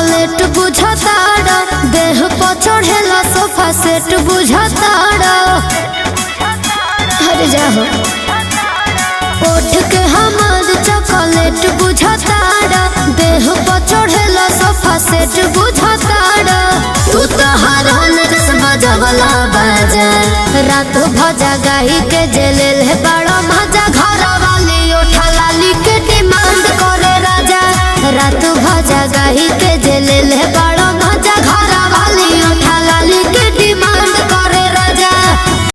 Chocolate बुझताड़ा, देह पर चढ़ेला सोफा सेट बुझताड़ा। हर जाओ ओठ के हमार चॉकलेट बुझताड़ा, देह पर चढ़ेला सोफा सेट बुझताड़ा। तू तो हरन रस बजवला बाजा, रात भजा गाई के जेलेल है बड़ा मजा। घर वाली उठा लाली के डिमांड करे राजा, रात भजा गाई के जेलेल है बड़ा